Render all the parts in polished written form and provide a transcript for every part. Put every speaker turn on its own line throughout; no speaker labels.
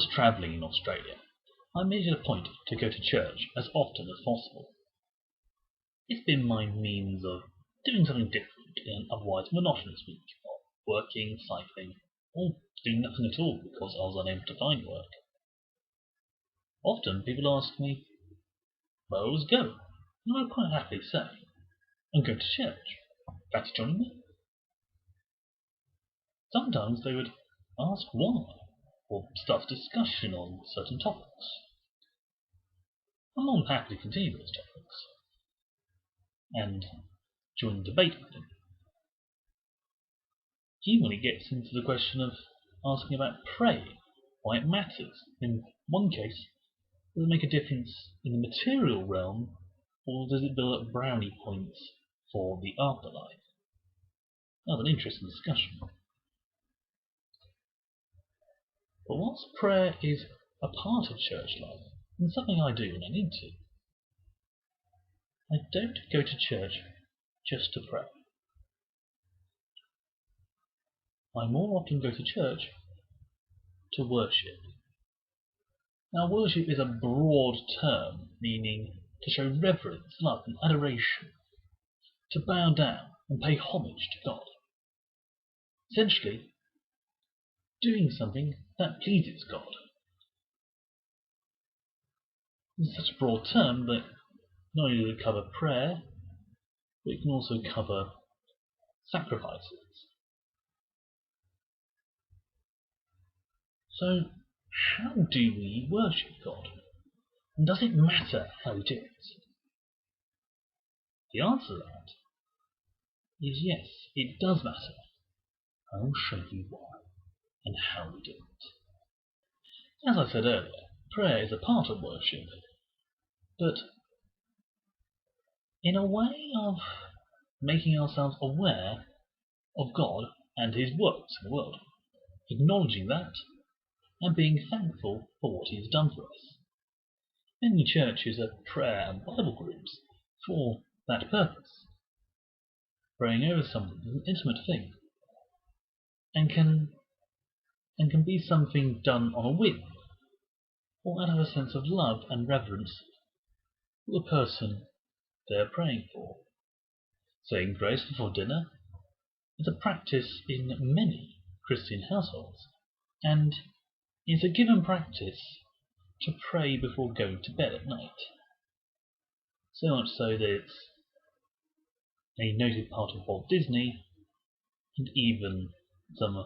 was travelling in Australia, I made it a point to go to church as often as possible. It's been my means of doing something different in an otherwise monotonous week of working, cycling, or doing nothing at all because I was unable to find work. Often people ask me, "Where I was going?" and I quite happily say, "I'm going to church. Fancy joining me?" Sometimes they would ask why, or start a discussion on certain topics. I'm more than happy to continue those topics and join the debate with them. Even when it gets into the question of asking about praying, why it matters. In one case, does it make a difference in the material realm, or does it build up brownie points for the afterlife? That's an interesting discussion. But whilst prayer is a part of church life, and something I do when I need to, I don't go to church just to pray. I more often go to church to worship. Now, worship is a broad term, meaning to show reverence, love, and adoration, to bow down and pay homage to God. Essentially, doing something that pleases God. It's such a broad term that not only does it cover prayer, but it can also cover sacrifices. So, how do we worship God? And does it matter how we do it? The answer to that is yes, it does matter. I will show you why and how we do it. As I said earlier, prayer is a part of worship, but in a way of making ourselves aware of God and His works in the world, acknowledging that and being thankful for what He has done for us. Many churches have prayer and Bible groups for that purpose. Praying over someone is an intimate thing and can be something done on a whim, or out of a sense of love and reverence for the person they are praying for. Saying grace before dinner is a practice in many Christian households, and is a given practice to pray before going to bed at night. So much so that it's a noted part of Walt Disney and even some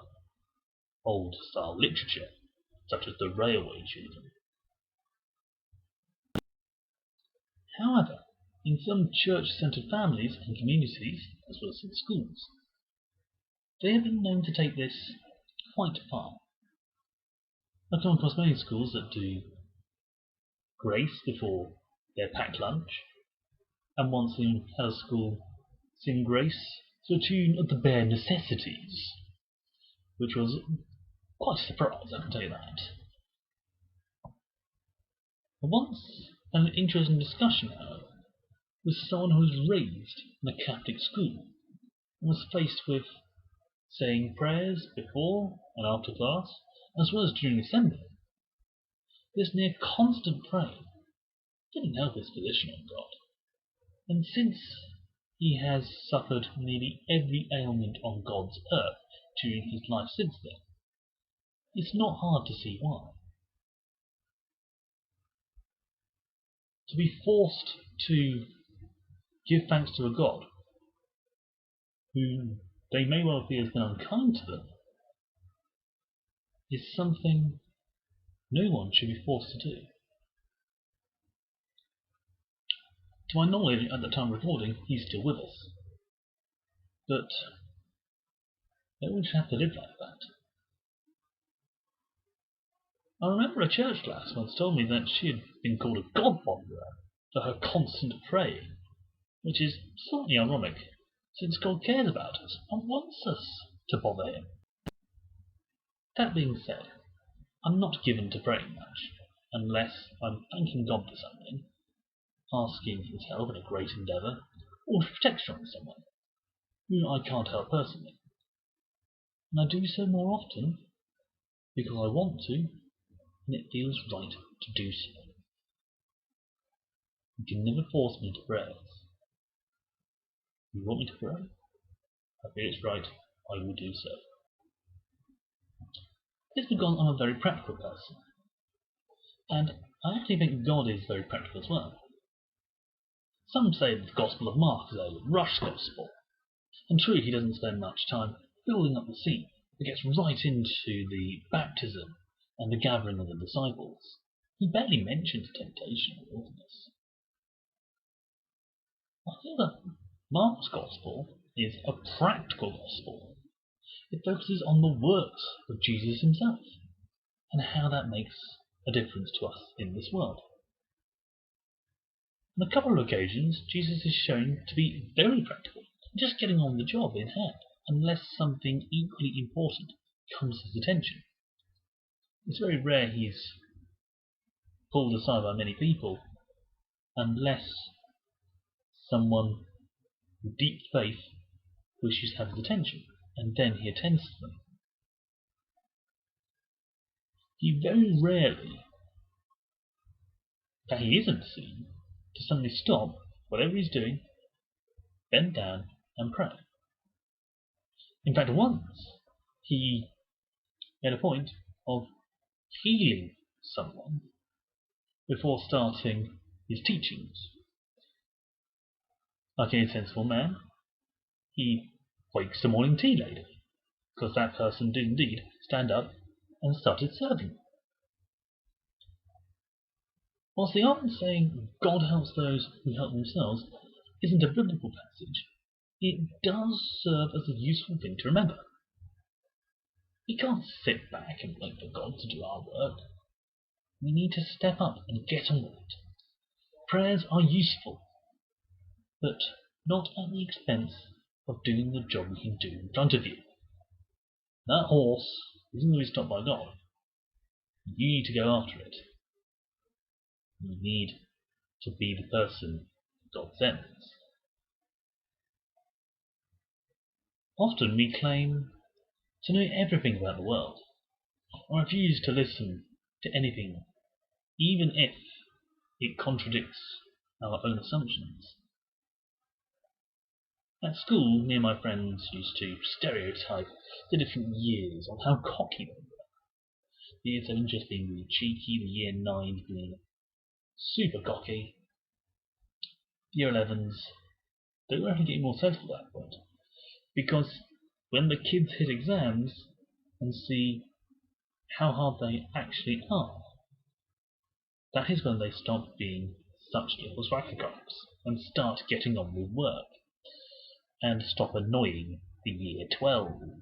old-style literature, such as the Railway Children. However, in some church-centered families and communities, as well as in schools, they have been known to take this quite far. I've come across many schools that do grace before their packed lunch, and once in a school sing grace to a tune of the Bare Necessities, which was quite a surprise, I can tell you that. Once an interesting discussion, however, with someone who was raised in a Catholic school and was faced with saying prayers before and after class, as well as during assembly. This near constant praying didn't help his position on God, and since he has suffered nearly every ailment on God's earth during his life since then, it's not hard to see why. To be forced to give thanks to a God who they may well feel has been unkind to them is something no one should be forced to do. To my knowledge, at the time of recording, he's still with us. But no one should have to live like that. I remember a church class once told me that she had been called a God-bonderer for her constant praying, which is slightly ironic, since God cares about us and wants us to bother Him. That being said, I'm not given to praying much, unless I'm thanking God for something, asking His help in a great endeavour, or protection from someone whom I can't help personally. And I do so more often because I want to when it feels right to do so. You can never force me to prayers. You want me to pray? I feel it's right, I will do so. It's because I'm a very practical person, and I actually think God is very practical as well. Some say that the Gospel of Mark is a rush gospel, and true, he doesn't spend much time building up the scene. He gets right into the baptism and the gathering of the disciples. He barely mentions temptation in the wilderness. I feel that Mark's Gospel is a practical gospel. It focuses on the works of Jesus himself and how that makes a difference to us in this world. On a couple of occasions, Jesus is shown to be very practical, just getting on the job in hand, unless something equally important comes to his attention. It's very rare he's pulled aside by many people, unless someone with deep faith wishes to have his attention, and then he attends to them. He very rarely, that he isn't seen, to suddenly stop whatever he's doing, bend down, and pray. In fact, once he made a point of healing someone before starting his teachings. Like any sensible man, he wakes the morning tea lady, because that person did indeed stand up and started serving. Whilst the argument saying God helps those who help themselves isn't a biblical passage, it does serve as a useful thing to remember. We can't sit back and wait for God to do our work. We need to step up and get on with it. Prayers are useful, but not at the expense of doing the job we can do in front of you. That horse isn't going to be stopped by God. You need to go after it. You need to be the person God sends. Often we claim to know everything about the world, or refuse to listen to anything, even if it contradicts our own assumptions. At school, me and my friends used to stereotype the different years on how cocky they were. The Year 7 just being really cheeky, the Year 9 being super cocky, Year 11s, they were actually getting more sensible at that point. Because when the kids hit exams and see how hard they actually are, that is when they stop being such little wackadogs and start getting on with work, and stop annoying the Year 12s.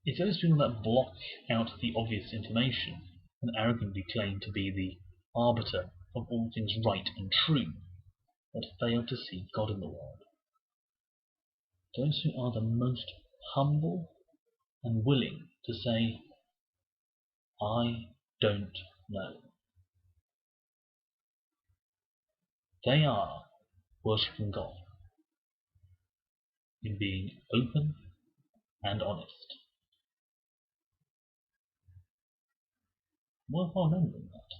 It's those people that block out the obvious information and arrogantly claim to be the arbiter of all things right and true that fail to see God in the world. Those who are the most humble and willing to say, I don't know. They are worshipping God in being open and honest. Worthwhile remembering that.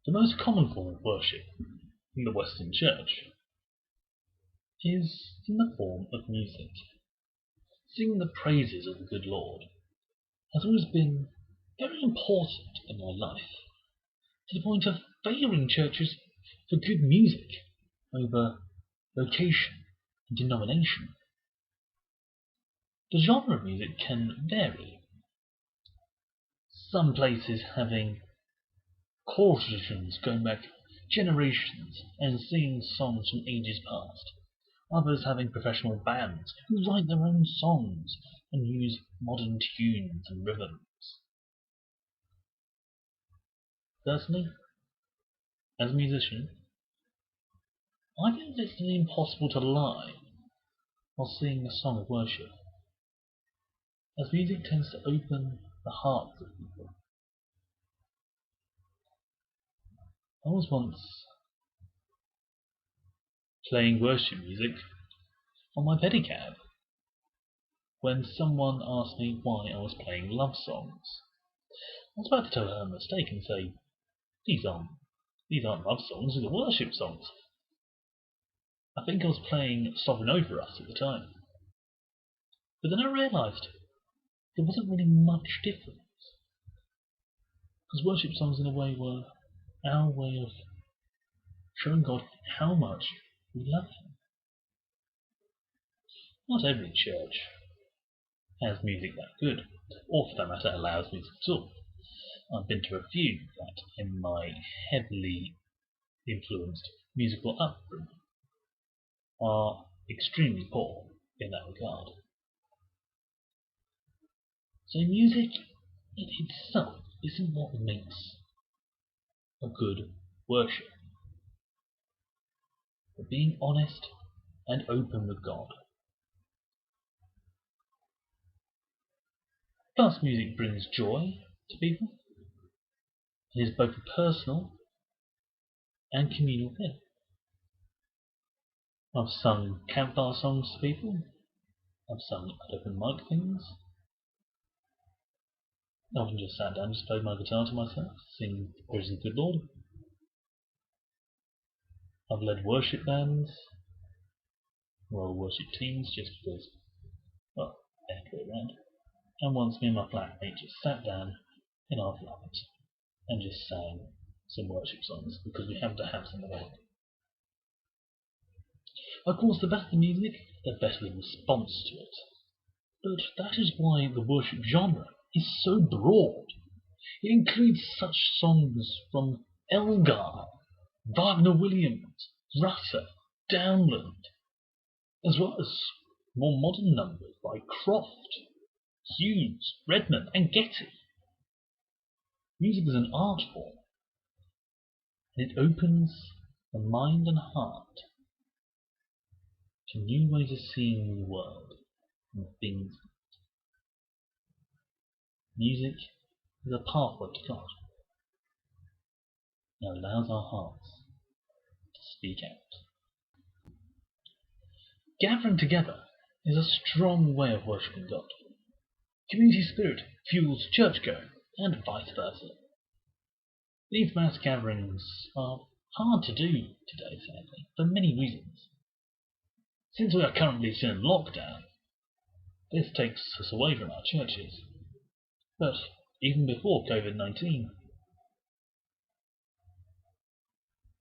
The most common form of worship in the Western Church is in the form of music. Singing the praises of the good Lord has always been very important in my life, to the point of favouring churches for good music over location and denomination. The genre of music can vary. Some places having choral traditions going back generations and singing songs from ages past. Others having professional bands who write their own songs and use modern tunes and rhythms. Personally, as a musician, I think it's impossible to lie while singing a song of worship, as music tends to open the hearts of people. I was once playing worship music on my pedicab. when someone asked me why I was playing love songs. I was about to tell her a mistake and say, these aren't love songs, these are worship songs. I think I was playing Sovereign Over Us at the time. But then I realised there wasn't really much difference. Because worship songs in a way were our way of showing God how much we love Him. Not every church has music that good, or for that matter allows music at all. I've been to a few that, in my heavily influenced musical upbringing, are extremely poor in that regard. So music in itself isn't what makes a good worship, but being honest and open with God. Plus, music brings joy to people. It is both a personal and communal thing. I've sung campfire songs to people. I've sung open mic things. I often just sat down, just played my guitar to myself, sing Praise the Good Lord. I've led worship bands, or worship teams, just because, well, they had to go around. And once me and my flatmate just sat down in our flat and just sang some worship songs, because we have to have something on. Of course, the better the music, the better the response to it. But that is why the worship genre is so broad. It includes such songs from Elgar, Wagner Williams, Rutter, Downland, as well as more modern numbers by Croft, Hughes, Redman, and Getty. Music is an art form, and it opens the mind and heart to new ways of seeing the world and things. Music is a pathway to God, and allows our hearts to speak out. Gathering together is a strong way of worshipping God. Community spirit fuels church-going, and vice versa. These mass gatherings are hard to do today, sadly, for many reasons. Since we are currently still in lockdown, this takes us away from our churches. But even before COVID-19,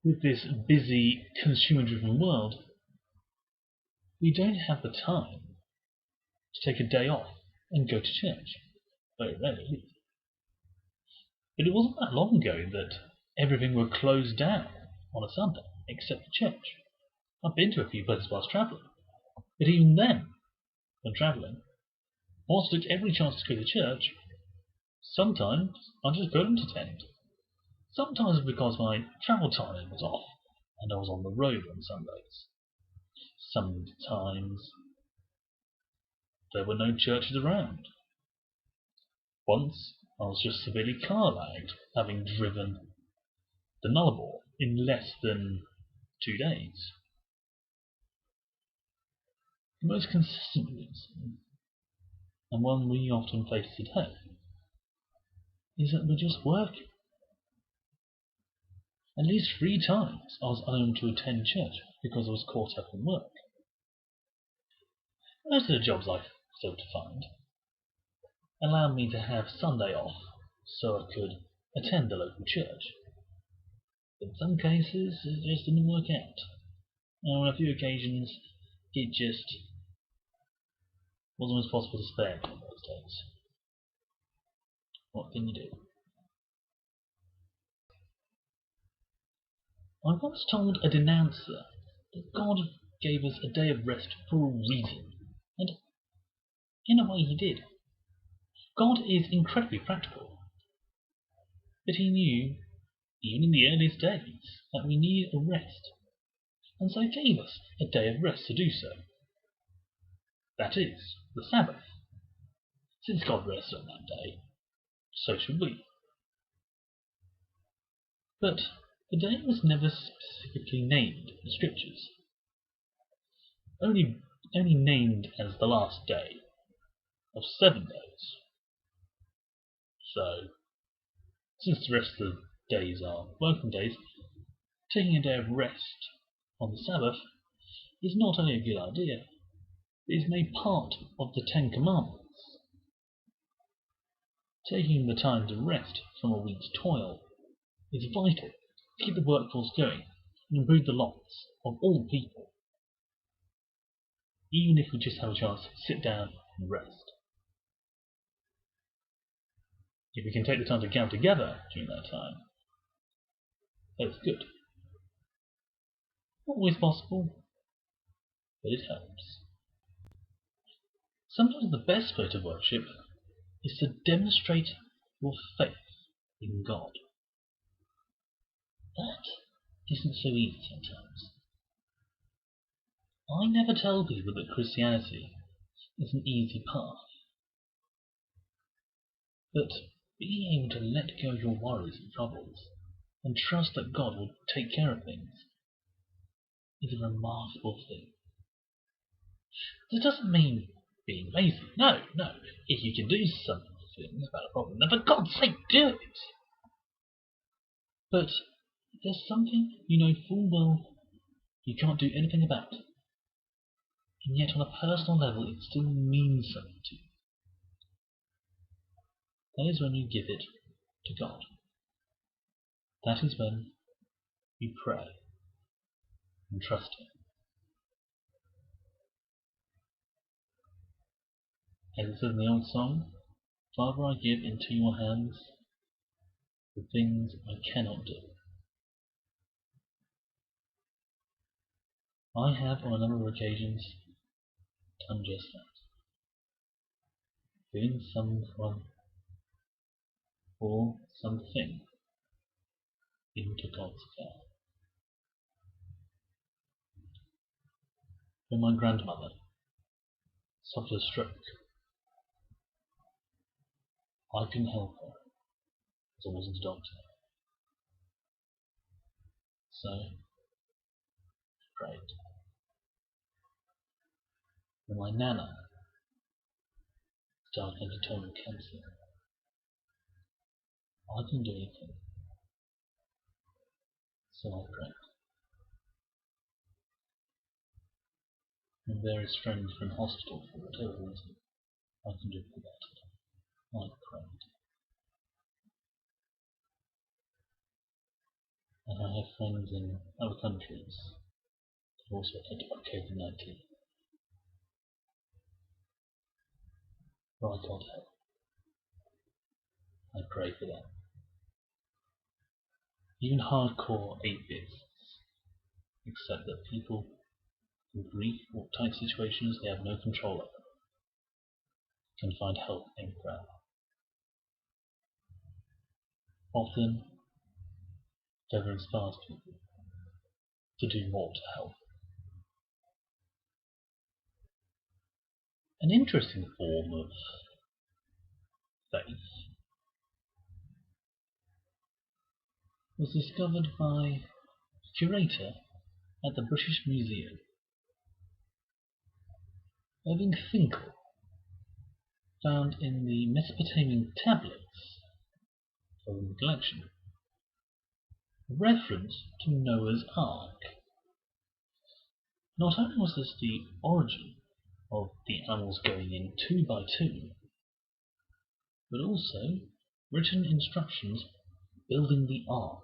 with this busy, consumer-driven world, we don't have the time to take a day off and go to church. Very rarely, at least. But it wasn't that long ago that everything were closed down on a Sunday, except the church. I've been to a few places whilst travelling, but even then, when travelling, whilst I took every chance to go to church, sometimes I just couldn't attend. Sometimes because my travel timing was off and I was on the road on Sundays. Sometimes there were no churches around. Once I was just severely car lagged, having driven the Nullarbor in less than 2 days. The most consistent reason, and one we often face today, is that we're just working. At least 3 times I was unable to attend church because I was caught up in work. Most of the jobs I failed to find allowed me to have Sunday off so I could attend the local church. In some cases, it just didn't work out. And on a few occasions, it just wasn't as possible to spare me on those days. What can you do? I once told a denouncer that God gave us a day of rest for a reason, and in a way He did. God is incredibly practical, but He knew, even in the earliest days, that we needed a rest, and so gave us a day of rest to do so. That is, the Sabbath. Since God rested on that day, so should we. But the day was never specifically named in the Scriptures, only named as the last day, of 7 days. So, since the rest of the days are working days, taking a day of rest on the Sabbath is not only a good idea, but is made part of the 10 Commandments. Taking the time to rest from a week's toil is vital to keep the workforce going and improve the lots of all people, even if we just have a chance to sit down and rest. If we can take the time to gather together during that time, that's good. Not always possible, but it helps. Sometimes the best way to worship is to demonstrate your faith in God. That isn't so easy sometimes. I never tell people that Christianity is an easy path, but being able to let go of your worries and troubles and trust that God will take care of things is a remarkable thing. This doesn't mean being lazy. No. If you can do something about a problem, then for God's sake, do it. But if there's something you know full well you can't do anything about, and yet on a personal level it still means something to you, that is when you give it to God. That is when you pray and trust Him. As it says in the old song, Father, I give into your hands the things I cannot do. I have on a number of occasions done just that. Doing someone or something into God's care. When my grandmother suffered a stroke, I couldn't help her as I wasn't a doctor. So I prayed. When my nana was diagnosed with terminal cancer, I couldn't do anything. So I prayed. When various friends were in hospital for whatever reason, I couldn't do anything about it. I prayed. And I have friends in other countries who are also affected by COVID-19. But I can't help. I pray for them. Even hardcore atheists accept that people in grief or tight situations they have no control over can find help in prayer. Often, prayer inspires people to do more to help. An interesting form of faith was discovered by a curator at the British Museum. Irving Finkel found in the Mesopotamian tablets from the collection a reference to Noah's Ark. Not only was this the origin of the animals going in 2 by 2, but also written instructions building the ark.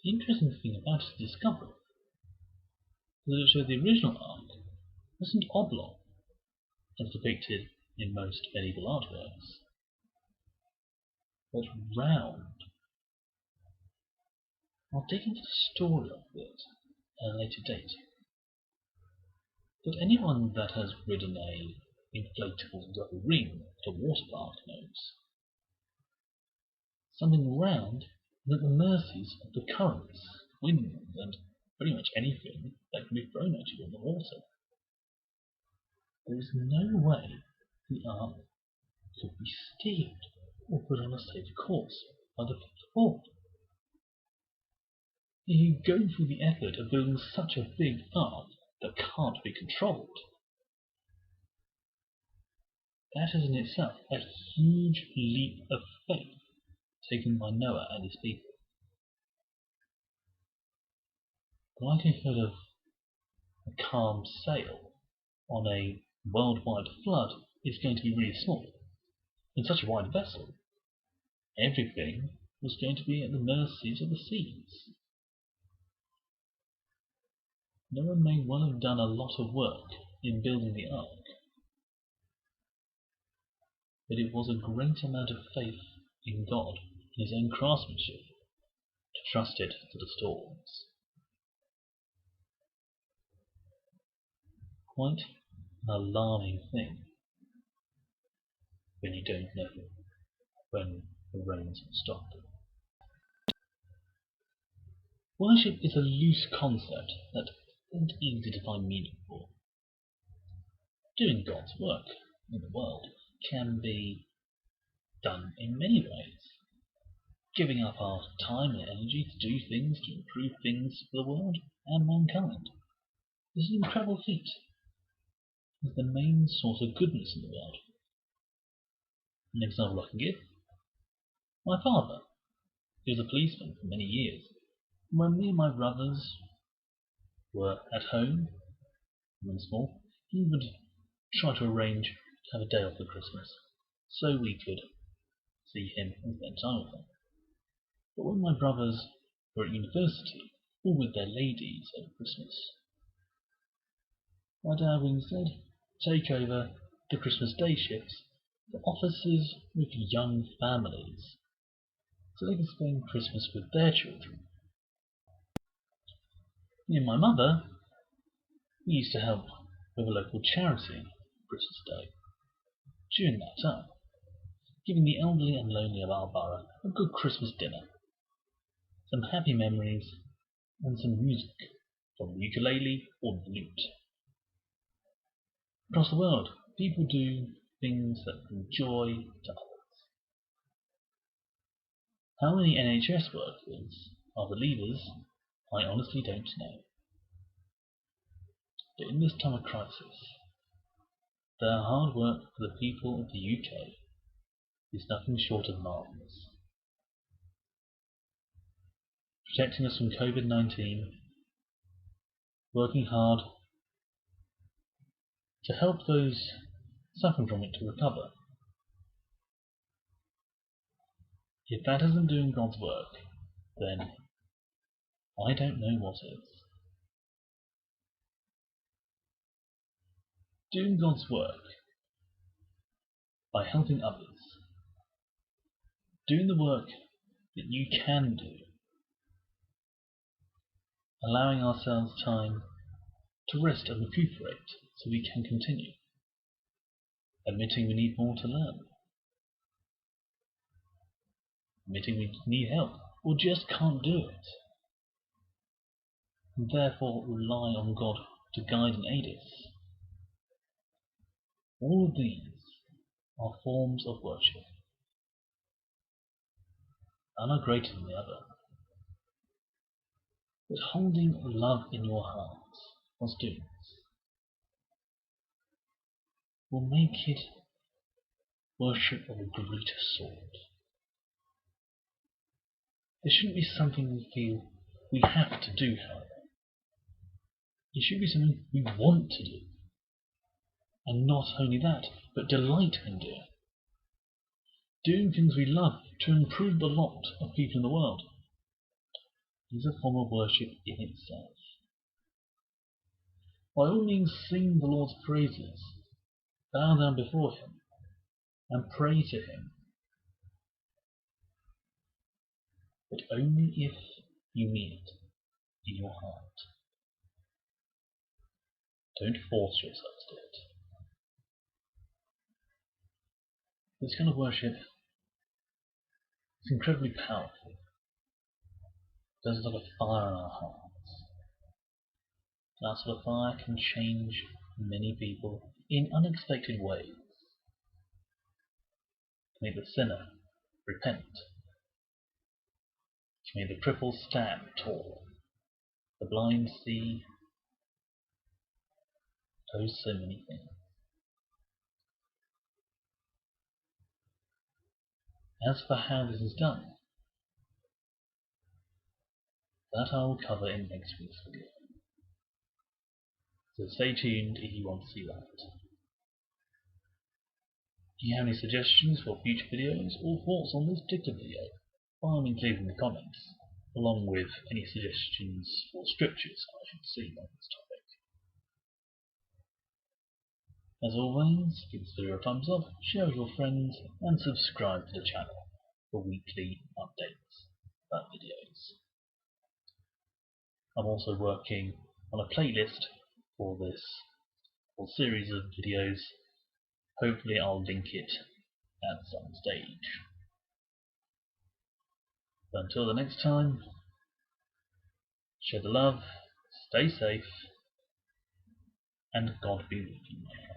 The interesting thing about this discovery is that it showed the original ark wasn't oblong, as depicted in most medieval artworks, but round. I'll dig into the story of it at a later date, but anyone that has ridden a inflatable rubber ring at a water park knows something round is at the mercies of the currents, winds, and pretty much anything that can be thrown at you in the water. There is no way the ark could be steered or put on a safe course by the forward. You go through the effort of building such a big ark that can't be controlled. That is in itself a huge leap of faith taken by Noah and his people. The likelihood of a calm sail on a worldwide flood is going to be really small. In such a wide vessel, everything was going to be at the mercies of the seas. Noah may well have done a lot of work in building the ark, but it was a great amount of faith in God and his own craftsmanship to trust it to the storms. Quite an alarming thing when you don't know when the rains will stop. Worship is a loose concept that isn't easy to find meaning for. Doing God's work in the world can be done in many ways. Giving up our time and energy to do things to improve things for the world and mankind is an incredible feat. It's the main source of goodness in the world. An example I can give: my father. He was a policeman for many years. When me and my brothers were at home, when small, he would try to arrange to have a day off for Christmas so we could see him and spend time with him. But when my brothers were at university or with their ladies over Christmas, my dad would instead take over the Christmas day shifts for offices with young families so they could spend Christmas with their children. Me and my mother, we used to help with a local charity Christmas Day. During that time, giving the elderly and lonely of our borough a good Christmas dinner, some happy memories, and some music from the ukulele or the lute. Across the world, people do things that bring joy to others. How many NHS workers are believers, I honestly don't know. But in this time of crisis, their hard work for the people of the UK is nothing short of marvellous. Protecting us from COVID-19, working hard to help those suffering from it to recover. If that isn't doing God's work, then I don't know what is. Doing God's work by helping others, doing the work that you can do, allowing ourselves time to rest and recuperate so we can continue, admitting we need more to learn, admitting we need help or just can't do it, and therefore rely on God to guide and aid us. All of these are forms of worship. None are greater than the other. But holding love in your hearts whilst doing this will make it worship of a greater sort. There shouldn't be something we feel we have to do, however. It should be something we want to do. And not only that, but delight in doing. Doing things we love to improve the lot of people in the world is a form of worship in itself. By all means, sing the Lord's praises, bow down before him, and pray to him. But only if you mean it in your heart. Don't force yourself to do it. This kind of worship is incredibly powerful. It does like a fire in our hearts. That sort of fire can change many people in unexpected ways. To make the sinner repent. To make the cripple stand tall. The blind see. Oh, so many things. As for how this is done, that I will cover in next week's video. So stay tuned if you want to see that. If you have any suggestions for future videos or thoughts on this particular video, by all means leave them in the comments, along with any suggestions for scriptures I should see on this topic. As always, give this video a thumbs up, share with your friends, and subscribe to the channel for weekly updates about videos. I'm also working on a playlist for this whole series of videos. Hopefully I'll link it at some stage. But until the next time, share the love, stay safe, and God be with you.